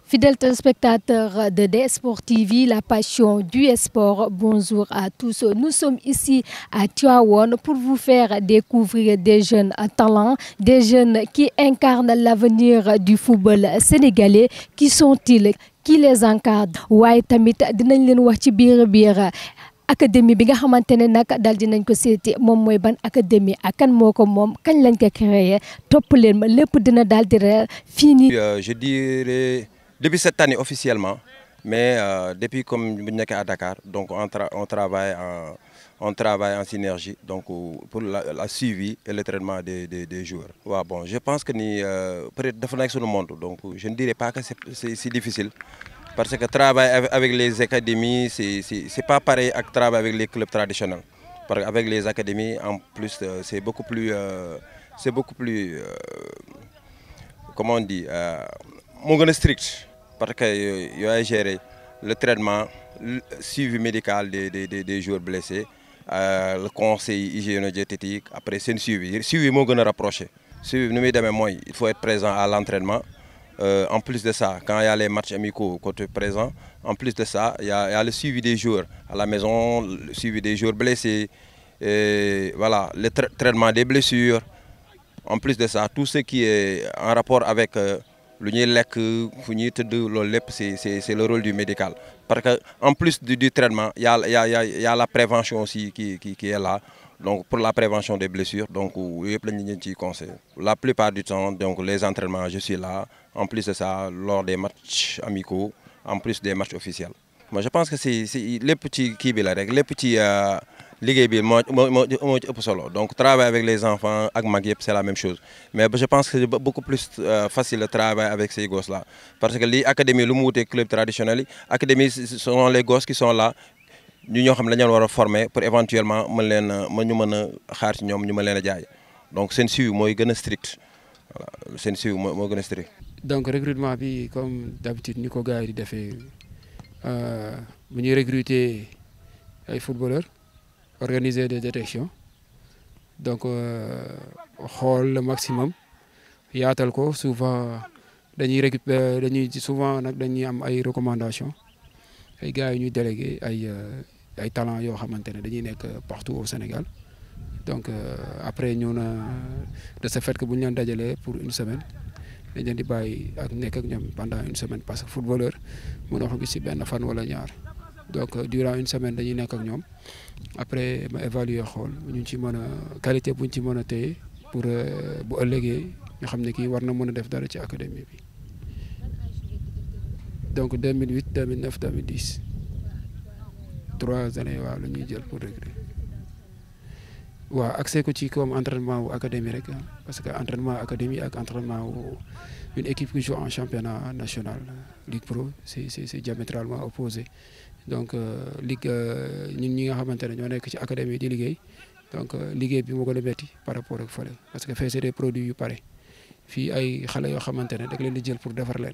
Fidèles téléspectateurs de DS-Sport TV, la passion du sport, bonjour à tous. Nous sommes ici à Tivaouane pour vous faire découvrir des jeunes talents, des jeunes qui incarnent l'avenir du football sénégalais. Qui sont-ils? Qui les encadre? waaye tamit dinañ leen wax ci biir académie bi nga xamante ne nag daal dinañ ko seeti moom mooy ban académie ak kan moo ko moom kañ lañ ko créé topp leen ma lépp dina daal di reer fii nii. Je dirais depuis cette année officiellement, mais depuis comme bu ñu nekkee à Dakar, donc on travaille en synergie donc pour la suivi et le traitement des joueurs. waaw bon je pense que ni peut-être dafa nekk suñu monde, donc je ne dirais pas que c'est difficile. Parce que travailler avec les académies, c'est pas pareil à travailler avec les clubs traditionnels. Parce qu'avec les académies, en plus, c'est beaucoup plus, comment on dit, strict. Parce que il a géré le traitement, le suivi médical des joueurs blessés, le conseil hygiéno-diététique, après c'est une suivi. Suivi, c'est rapproché. Suivi, il faut être présent à l'entraînement. En plus de ça, quand il y a les matchs amicaux côté présent, en plus de ça, il y a le suivi des joueurs à la maison, le suivi des joueurs blessés, et voilà, le traitement des blessures. En plus de ça, tout ce qui est en rapport avec c'est le rôle du médical. Parce qu'en plus du traitement, il y a la prévention aussi qui est là. Donc pour la prévention des blessures, donc la plupart du temps, donc les entraînements, je suis là. En plus de ça, lors des matchs amicaux, en plus des matchs officiels. Moi, je pense que c'est les petits les petits donc travailler avec les enfants, avec Maguette, c'est la même chose. Mais je pense que c'est beaucoup plus facile de travailler avec ces gosses-là. Parce que les académies, les clubs traditionnels, les académies sont les gosses qui sont là. Nous sommes formés pour éventuellement donc c'est une suivi strict. Voilà, c'est une suivi strict. Donc recrutement bi comme d'habitude nous gars yi di défé recruter ay footballeurs, organiser des détections, donc xool le maximum yaatal ko souvent souvent nak dañuy am ay recommandations ay gars yi ñuy délégué ay talents yoo xamante ne dañuy nekk partout au Sénégal. Donc après ñu de ce fait que bu ñu leen dajalee pour une semaine dañ leen di bàyyi ak nekk ak ñoom pendant une semaine parce que footballeur mënoo ko gis ci benn fan wala ñaar. Donc durant une semaine dañuy nekk ak ñoom après ma évaluer xool ñu ci mën a qualité buñ ci mën a téye pour bu ëllëgee ñu xam ne kii war na mën a def dara ci académie bi. Donc 2008 2009 2010 3 années waaw la ñuy jël pour recruter. waaw accès ko ci comme entraînement wu académie rek parce que entraînement académie ak entraînement wu une équipe qui joue en championnat national Ligue Pro c'est diamétralement opposé. Donc ligue ñun ñi nga xamante ne ñoo nekk ci académie di liggéey donc liggéey bi moo gën a métti par rapport ak fële parce que fee c'est des produits yu pare fii ay xale yoo xamante ne da leen di jël pour defar leen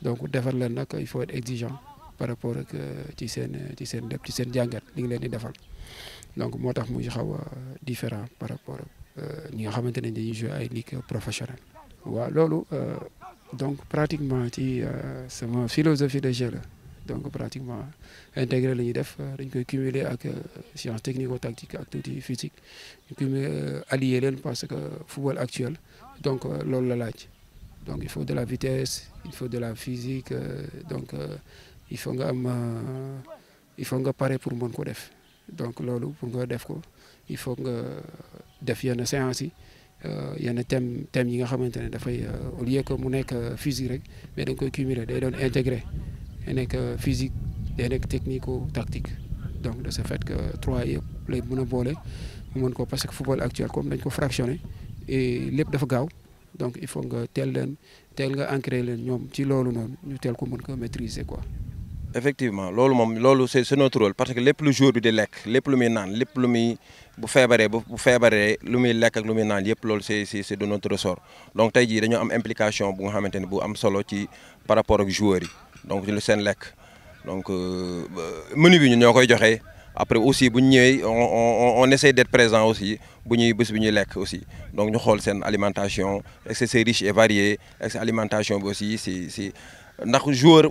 donc defar leen nag il faut être exigeant par rapport ak ci seen jàngat li ngi leen di defal donc moo tax muy xaw a différent par rapport ak ñi nga xamante ne dañuy jouer ay ligue professionnelle. waaw loolu donc pratiquement ci sama philosophie de jeu la. Donc pratiquement intégré la ñuy def dañ koy cumuler ak science technico-tactique ak tuuti physique ñu cumuler allier leen parce que football actuel donc loolu la laaj. Donc il faut de la vitesse, il faut de la physique, donc il faut nga pare pour mën ko def. Donc loolu pour nga def ko il faut nga def yenn séances yi yenn thèmes yi nga xamante ne dafay au lieu que mu nekk physique rek mais dañ koy cumuler day doon intégré. day nekk physique day nekk technico-tactique donc de ce fait que 3 yëpp lay mën a boole mu mën ko parce que football actuel comme dañ ko fractionné et lépp dafa gaaw donc il faut nga teel nga ancré leen ñoom ci loolu noonu ñu teel ko mën ko maîtriser quoi. Effectivement loolu c'est notre rôle parce que lépp lu jour bi di lekk lépp lu muy naan lépp lu muy bu feebaree lu muy lekk ak lu muy naan yëpp loolu c'est de notre ressort donc tey jii dañoo am implication bu nga xamante ne bu am solo ci par rapport ak joueurs yi. Donc le seen lekk donc menu bi ñun ñoo koy joxe après aussi bu ñu ñëwee on essaie d'être présent aussi bu ñuy bés bi ñuy lekk aussi donc ñu xool seen alimentation est-ce que c'est riche et varié est-ce que alimentation bi aussi c'est ndax joueur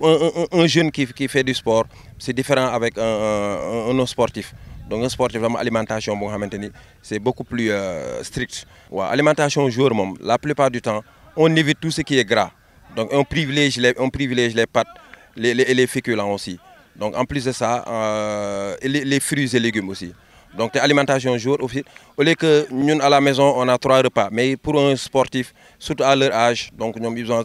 un jeune qui fait du sport c'est différent avec un autre sportif. Donc un sportif vraiment alimentation boo xamante ni c'est beaucoup plus strict. waaw alimentation joueur moom la plupart du temps on évite tout ce qui est gras donc on privilégie les pâtes les féculents aussi. Donc en plus de ça les fruits et légumes aussi. Donc alimentation jour aussi au lieu que ñun à la maison on a 3 repas mais pour un sportif surtout à leur âge donc ñoom ils ont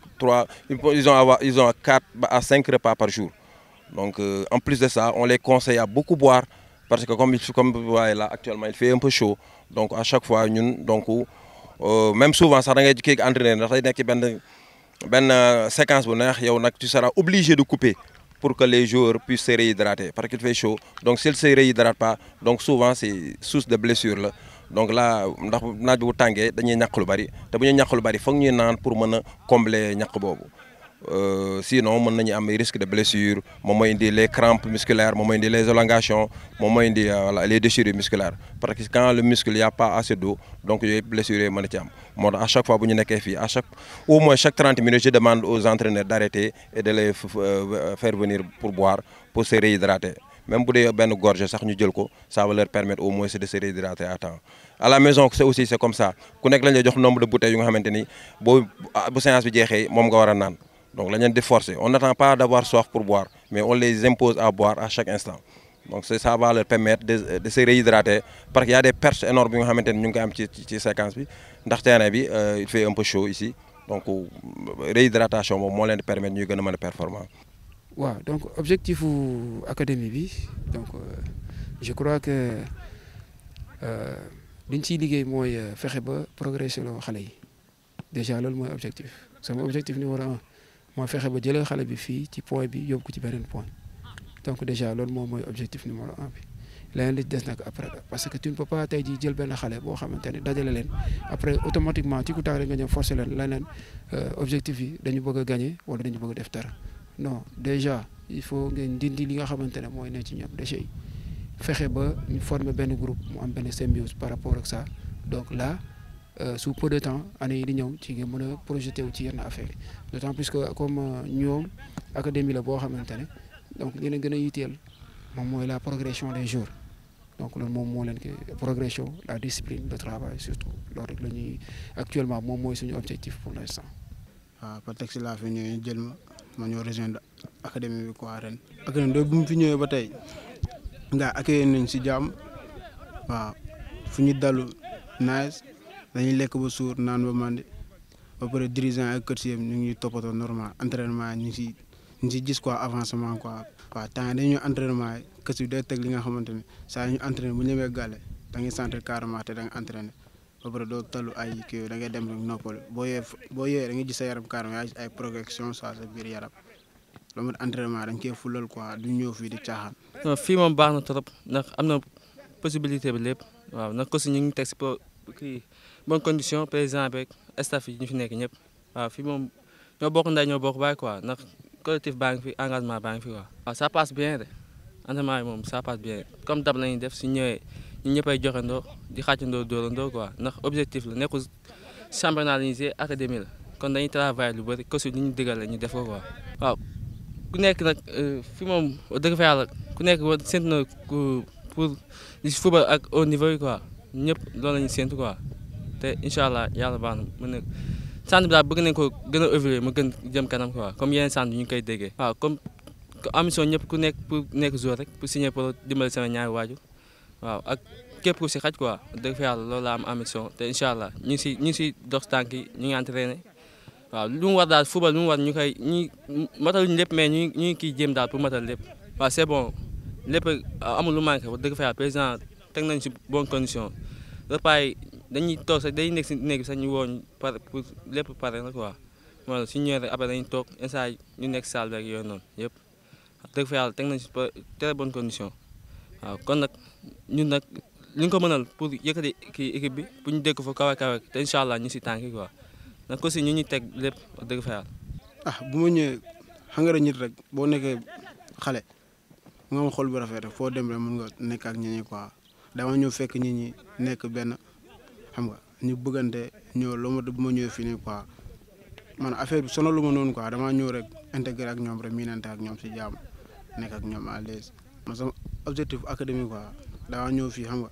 4 à 5 repas par jour. Donc en plus de ça on les conseille à beaucoup boire parce que comme vous voyez là actuellement il fait un peu chaud donc à chaque fois ñun donc même souvent sax da ngay kii entraîneur ndax day nekk benn séquence bu neex yow nag tu seras obligé de couper pour que les joueurs puissent se réhydrater parce qu'il fait chaud donc s'ils ne se réhydratent pas donc souvent c'est source de blessure la. Donc là ndax naaj bu tàngee dañuy ñàkk lu bari te bu ñu ñàkk lu bari foog ñuy naan pour mën a combler ñàkk boobu sinon mën nañu am risque de blessure moom mooy indi les crampes musculaires moom mooy indi les élongations moom mooy indi les déchirures musculaires parce que quand le muscle y a pas assez d'eau donc yooyu blessures yooyu mën a ci am moo tax à chaque fois bu ñu nekkee fii au moins chaque 30 minutes je demande aux entraîneurs d'arrêter et de les faire venir pour boire pour se réhydrater. Même bu dee benn gorgée sax ñu jël ko ça va leur permettre au moins de se réhydrater à temps. À la maison c'est comme ça ku nekk lañ lay jox nombre de bouteilles yu nga xamante ni bu séance bi jeexee moom nga war a naan donc la ñu di forcer on n'attend pas d'avoir soif pour boire mais on les impose à boire à chaque instant. Donc ça va leur permettre de se réhydrater parce qu'il y a des pertes énormes yu nga xamante ni ñu ngi koy am ci séquence bi ndax terrain bi il fait un peu chaud ici donc réhydratation moom moo leen di permettre ñuy gën a mën a performant. waaw donc objectif académie bi donc je crois que liñ ciy liggéey mooy fexe ba progresser loo xale yi déjà loolu mooy objectif sama objectif numéro 1 mooy fexe ba jëlee xale bi fii ci point bi yóbbu ko ci beneen point donc déjà loolu moom mooy objectif numéro 1 bi leneen li des nag après parce que tu ne peux pas tey jii jël benn xale boo xamante ne dajale leen après automatiquement ci ku tax rek nga ñëw forcer leen leneen objectif yi dañu bëgg a gagner wala dañu bëgg a def dara. Non déjà il faut ngeen dindi li nga xamante ne mooy ne ci ñoom déchets yi fexe ba ñu former benn groupe mu am benn symbiose par rapport ak ça donc là sous peu de temps année yi di ñëw ci nga mën a projeté wu ci yenn affaire yi d'autant plus que comme ñoom académie la boo xamante ne donc li leen gën a yitteel moom mooy la progression des jours donc loolu moom moo leen ki progression la discipline le travail surtout loolu rek la ñuy actuellement moom mooy suñu objectif pour l'instant. waaw peut-être laa fi ñëwee jël ma ñoo rejoindre académie bi quoi ren. académie bi bu mu fi ñëwee ba tey nga accueillir nañ si jàmm waaw fu ñu dalu nice dañuy lekk ba suur naan ba mandi ba pare dirigeant ak coach ñu ngi toppatoo normal entraînement ñu ngi si gis quoi avancement quoi. waaw temps yii dañuy entraînement yi coach bi day teg li nga xamante ne saa ñu entraîné bu ñëwee gàlle da ngay sentir carrément te da nga entraîné ba pare doo talu ay kii da ngay dem rek noppalu boo yee da ngay gis sa yaram carrément yaa gis ay progression soit sa biir yaram loolu mooy entraînement dañ koy fulal quoi du ñëw fii di caaxaan. non fii moom baax na trop ndax am na possibilité bi lépp waaw ndax aussi ñu ngi teg si kii bonne condition président beeg staff yi ñu fi nekk ñëpp waaw fii moom ñoo bokk nday ñoo bokk baay quoi ndax collectif baa ngi fi engagement baa ngi fi quoi. waaw ça passe bien de entraînement yi moom ça passe bien comme dab la ñuy def su ñëwee ñun ñëppay joxandoo di xàccandoo dóorandoo quoi ndax objectif la nekkul championnat la ñuy gisee académie la kon dañuy travailler lu bëri coach li ñu digal la ñu def ko quoi. waaw ku nekk nag fi moom dëgg fa yàlla ku nekk séntu na pour di football ak au niveau yi quoi ñëpp loolu la ñuy séntu quoi te incha allah yàlla baax na mën na centre bi daal bëgg nañ ko gën a évoluer mu gën jëm kanam quoi comme yeneen centre yi ñu koy déggee. waaw comme ambition ñëpp ku nekk pour nekk joueur rek pour signer pour dimbali sama ñaari waajur waaw ak képp ku si xaj quoi dëgg fa yàlla loolu la am ambition te incha allah ñu ngi si dox tànk yi ñu ngi entraîné waaw lu mu war daal football lu mu war ñu koy ñi mataluñ lépp mais ñu ngi kiy jéem daal pour matal lépp waaw c'est bon lépp amul lu manqué wax dëgg fa yàlla président teg nañ si bonne condition repas yi dañuy toog sax day nekk si néeg bi sax ñu woo ñu pare pour lépp pare na quoi voilà suñu ñëwee rek après dañuy toog instant ñu nekk salle bi ak yooyu noonu yëpp wax dëgg fa yàlla teg nañ si très bonne condition waaw kon nag ñun nag li ñu ko mënal pour yëkkati kii équipe bi pour ñu dégg fa kawe kawe te incha allah ñu si tànk quoi nag aussi ñu ñuy teg lépp wax dëgg fa yàlla. bu ma ñëwee xam nga nit rek boo nekkee xale nga am xol bu rafet rek foo dem rek mën nga nekk ak ñeneen quoi dama ñëw fekk nit ñi nekk benn xam nga ñu bëggante ñëw loo ma bu ma ñëwee fii nii quoi man affaire bi sonalu ma noonu quoi damaa ñëw rek intégré ak ñoom rek miinante ak ñoom si jàmm nekk ak ñoom à l'aise man sama objectif académique quoi daa ñëw fii xam nga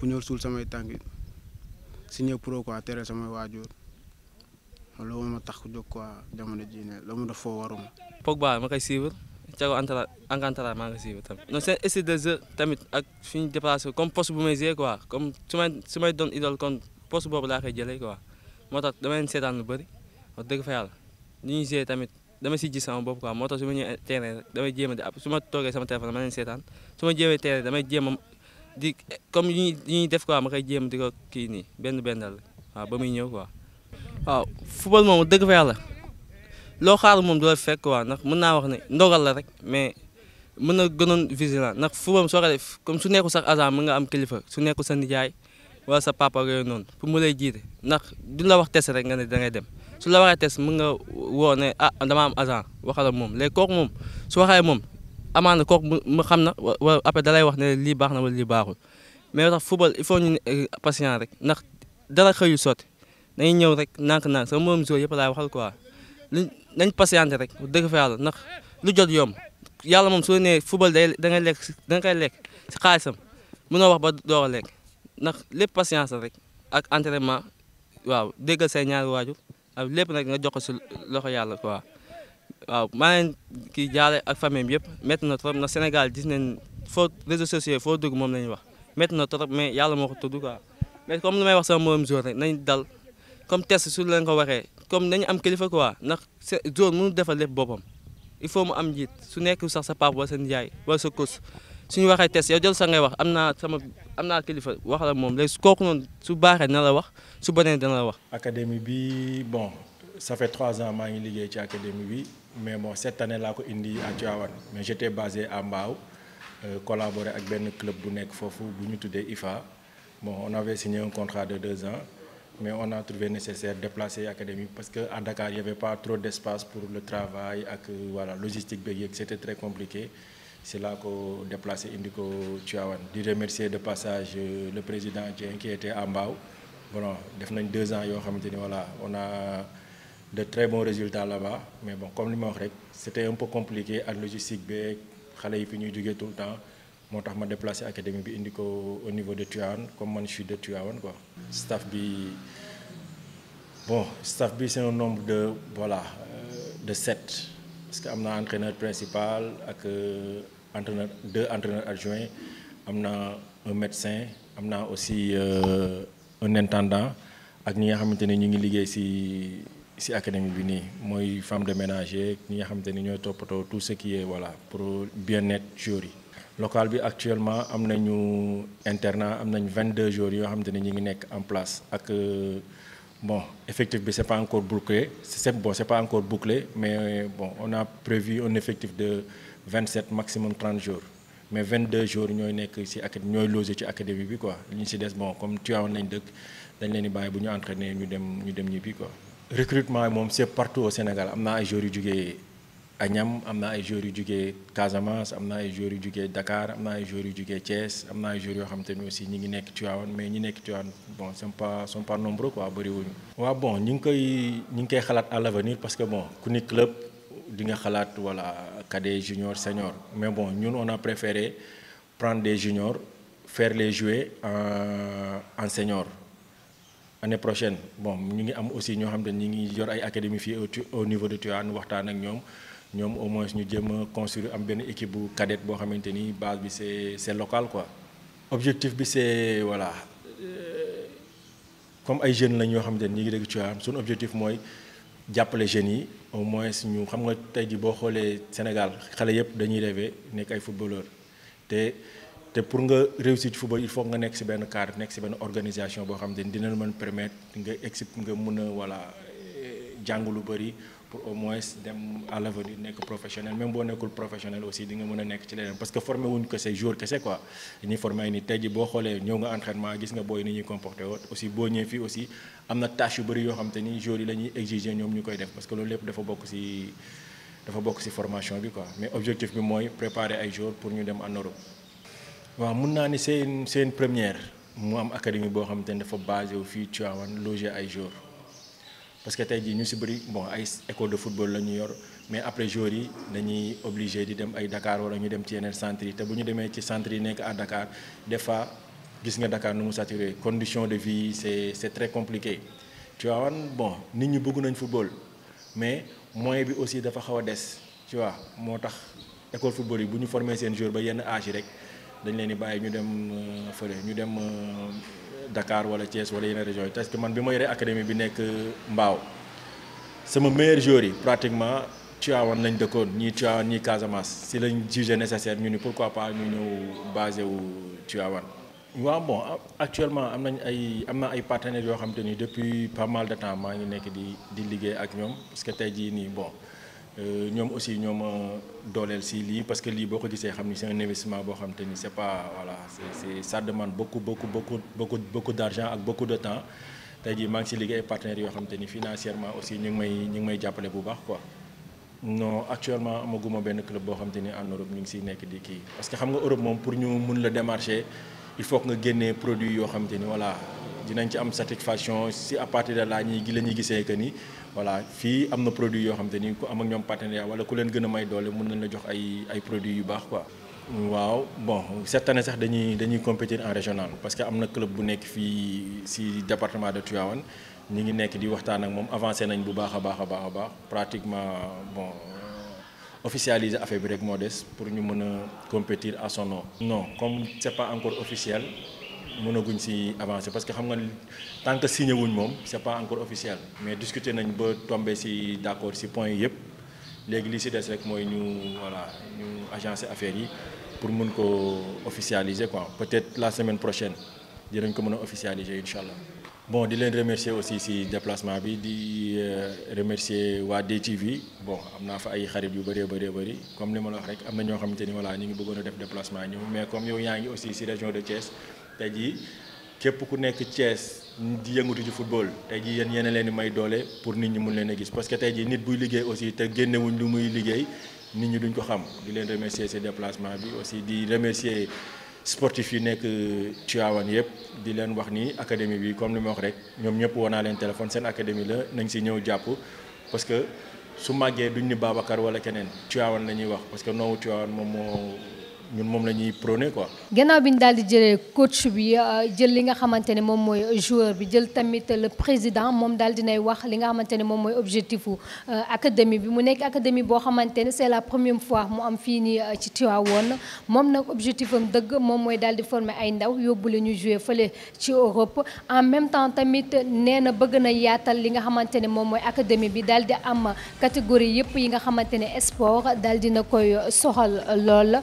bu ñëw suul samay tànk signé pro quoi tere samay waajur loolu ma tax jóg quoi jamono jii ne loolu ma def foo waruma. Pogba ma koy suivre Thiago Alcantara maa ngi suivre tamit. non seen style de jeu tamit ak fi ñu déplacé comme poste bu may jouer quoi comme su may doon idole kon poste boobu laa koy jëlee quoi moo tax dama leen seetaan lu bëri wax dëgg fa yàlla li ñuy jouer tamit dama si gis sama bopp quoi moo tax su ma ñëwee terrain damay jéem a di su ma toogee sama téléphone dama leen seetaan su ma jéemee terrain damay jéem a di comme yi ñuy def quoi ma koy jéem di ko kii nii benn la waaw ba muy ñëw quoi. waaw football moom dëgg fa yàlla loo xaar moom du la fekk quoi ndax mën naa wax ne ndogal la rek mais mën na gënoon vigilant ndax football soo ko def comme su nekkul sax agent mën nga am kilifa su nekkul sa nijaay wala sa papa yooyu noonu pour mu lay jiite ndax du la wax test rek nga ne da ngay dem su la waxee test mën nga woo ne ah dama am agent waxala moom léegi kooku moom su waxee moom amaana kooku mu xam na wala après da lay wax ne lii baax na wala lii baaxul mais tax football il faut ñu patient rek ndax dara xëyul sotti dañuy ñëw rek nànk-nànk sama moom joueur yëpp laay waxal quoi nañ patienté rek dëgg fa yàlla ndax lu jot yomb yàlla moom soo nee football da ngay lekk da nga koy lekk si xaalisam mënoo wax ba door a lekk ndax lépp patience rek ak entraînement waaw déggal say ñaari waajur ak lépp nag nga jox ko si loxo yàlla quoi waaw maa leen kii jaale ak famille bi yëpp métti na trop ndax Sénégal gis nañ foo réseaux sociaux foo dugg moom la ñuy wax métti na trop mais yàlla moo ko tudd quoi mais comme li may wax sama moom joueur rek nañ dal comme test su leen ko waxee comme nañu am kilifa quoi ndax joueur mënu defal lépp boppam il faut mu am njiit su nekk sax sa papa wala sa nijaay wala sa coach suñu waxee test yow jël sa ngay wax am naa kilifa wax la moom léegi kooku noonu su baaxee dina la wax su bonee dina la wax. académie bi bon ça fait 3 ans maa ngi liggéey ci académie bi mais bon cette année laa ko indi à Tivaouane mais j'étais basé à Mbao collaboré ak benn club bu nekk foofu bu ñu tuddee IFA bon on avait signé un contrat de 2 ans. Mais on a trouvé nécessaire de déplacer l'académie parce qu'à Dakar, il n'y avait pas trop d'espace pour le travail, et voilà, logistique, c'était très compliqué. C'est là qu'on a déplacé Indico Tivaouane. Je remercie de passage le président qui était à Mbao. Bon, depuis 2 ans, voilà, on a de très bons résultats là-bas. Mais bon, comme je l'ai dit, c'était un peu compliqué à la logistique, les enfants étaient tout le temps. Moo tax ma déplacé académie bi indi ko au niveau de Tivaouane comme man je suis de Tivaouane quoi. Staff bi c'est un nombre de voilà de 7 parce que am na entraîneur principal ak entraîneur 2 entraîneurs adjoints am na un médecin am na aussi un intendant ak ñi nga xamante ne ñu ngi liggéey ci académie bi nii mooy femme de ménage ñi nga xamante ni ñooy toppatoo tout ce qui est voilà pour bien-être joueurs yi. Local bi actuellement am nañu internat am nañ 22 joueurs yoo xamante ne ñu ngi nekk en place ak bon effectif bi c'est pas encore bouclé c'est pas encore bouclé mais bon on a prévu un effectif de 27 maximum 30 jours mais 22 jours ñooy nekk ci académie ñooy logé ci académie bi quoi li ñu ci des bon comme Tivaouane lañ dëkk dañ leen di bàyyi bu ñu entraîné ñu dem ñibbi quoi. recrutement moom c'est partout au Sénégal am na ay joueurs yu jugee Agnam am na ay joueurs yu jugee Casamance am na ay joueurs yu jugee Dakar am na ay joueurs yu jugee Thiès am na ay joueurs yoo xamante ni aussi ñi ngi nekk Tivaouane mais ñi nekk Tivaouane bon sont pas nombreux quoi bëriwuñu. waaw bon ñi ngi koy xalaat à l'avenir parce que bon ku ni club di nga xalaat voilà cadet junior senior mais bon ñun on a préféré prendre des juniors faire les jouer en senior. Année prochaine bon ñu ngi am aussi ñoo xam ne ñi ngi yor ay académie fii au niveau de Tivaouane waxtaan ak ñoom au moins ñu jéem a construire am benn équipe bu cadette boo xamante ni base bi c'est local quoi. objectif bi c'est voilà comme ay jeunes lañ yoo xamante ni ñi ngi dëkk Tivaouane suñu objectif mooy jàppale jeunes yi au moins ñu xam nga tey ji boo xoolee Sénégal xale yëpp dañuy rêver nekk ay footballeur te pour nga réussir ci football il faut nga nekk ci benn cadre nekk ci benn organisation boo xam ne dina la mën permettre nga mën a voilà jàng lu bari pour au moins dem à l'avenir nekk professionnel même boo nekkul professionnel aussi di nga mën a nekk ci leneen parce que formé wuñ ko ces jours kese quoi dañuy formé ay nit tey ji boo xoolee ñëw nga entraînement gis nga booy ni ñuy comporté woon aussi boo ñëwee fii aussi am na tâche yu bari yoo xam te ni jours yi la ñuy exiger ñoom ñu koy def parce que loolu lépp dafa bokk ci formation bi quoi mais objectif bi mooy préparer ay jours pour ñu dem en Europe. waaw mun naa ni c'est une première mu am académie boo xamante ne dafa basé wu fii Tivaouane loger ay joueurs parce que tey jii ñu ci bëri bon ay école de football la ñu yor mais après jour yi dañuy obligé di dem ay Dakar wala ñu dem ci yeneen centre yi te bu ñu demee ci centre yi nekk à Dakar des fois gis nga Dakar nu mu saturé condition de vie c'est très compliqué. Tu vois bon nit ñi bëgg nañ football mais moyen bi aussi dafa xaw a des tu vois moo tax école football yi bu ñu formé seen joueur ba yenn âge yi rek dañ leen di bàyyi ñu dem fële ñu dem Dakar wala Thiès wala yeneen régions yi parce que man bi ma yoree académie bi nekk Mbao sama meilleur joueur yi pratiquement Tivaouane lañ dëkkoon ñii Tivaouane ñii Casamance si lañ jugé nécessaire ñu ni pourquoi pas ñu ñëw basé wu Tivaouane. waaw bon actuellement am na ay partenaires yoo xam te ni depuis pas mal de temps maa ngi nekk di liggéey ak ñoom parce que tey jii nii bon ñoom aussi ñoo ma dooleel si lii parce que lii boo ko gisee xam ni c'est un investissement boo xam te ni c'est pas voilà ça demande beaucoup d'argent ak beaucoup de temps tey jii maa ngi si liggéey ay partenaires yoo xam te ni financièrement aussi ñu ngi may jàppale bu baax quoi. non actuellement amaguma benn club boo xam te ni en Europe ñu ngi siy nekk di kii parce que xam nga Europe moom pour ñu mun la démarcher. Il faut que nga génnee produit yoo xamante ni voilà dinañ ci am satisfaction si à partir de là ñi la ñuy gisee que ni voilà fii am na produit yoo xamante ni ku am ak ñoom partenariat wala ku leen gën a may doole mën nañ la jox ay produits yu baax quoi. waaw bon cette année sax dañuy compétir en régional parce que am na club bu nekk fii si département de Tivaouane ñi ngi nekk di waxtaan ak moom avancé nañ bu baax a baax pratiquement bon. Officialiser affaire bi rek moo des pour ñu mën a compétir à son nom. non comme c'est pas encore officiel mënaguñ ci avancer parce que xam nga tant que signé wuñ moom c'est pas encore officiel mais discuter nañ ba tombé ci d'accord ci point yi yëpp léegi li ci des rek mooy ñu agencer affaire yi pour mën ko officialiser quoi peut-être la semaine prochaine dinañ ko mën a officialiser incha allah. bon di leen remercier aussi ci déplacement bi di remercier waa DTV bon am naa fa ay xarit yu bëri comme li ma la wax rek am na ñoo xamante ni voilà ñu ngi bëggoon a def déplacement ñëw mais comme yow yaa ngi aussi ci région de Thiès tey jii képp ku nekk Thiès di yëngatu ci football tey jii yéen leen di may doole pour nit ñi mun leen a gis parce que tey jii nit buy liggéey aussi te génnewuñ lu muy liggéey nit ñi duñ ko xam di leen remercier ci déplacement bi aussi di remercier sportif yi nekk Tivaouane yëpp di leen wax ni académie bi comme li ma wax rek ñoom ñëpp woo naa leen téléphone seen académie la nañ ci ñëw jàpp parce que su màggee duñ ni Babacar wala keneen Tivaouane la ñuy wax parce que noowu Tivaouane moom la ñuy prôné quoi. gannaaw bi ñu daal di jëlee coach bi jël li nga xamante ne moom mooy joueur bi jël tamit le président moom daal dinay wax li nga xamante ne moom mooy objectifu académie bi mu nekk académie boo xamante ne c'est la première fois mu am fii nii ci Tivaouane moom nag objectif am dëgg moom mooy daal di former ay ndaw yóbbu la ñu jouer fële ci Europe en même temps tamit nee na bëgg na yaatal li nga xamante ne moom mooy académie bi daal di am catégorie yëpp yi nga xamante ne sport daal dina koy soxal lool.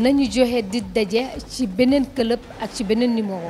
nañu joxe di daje ci beneen club ak ci beneen numéro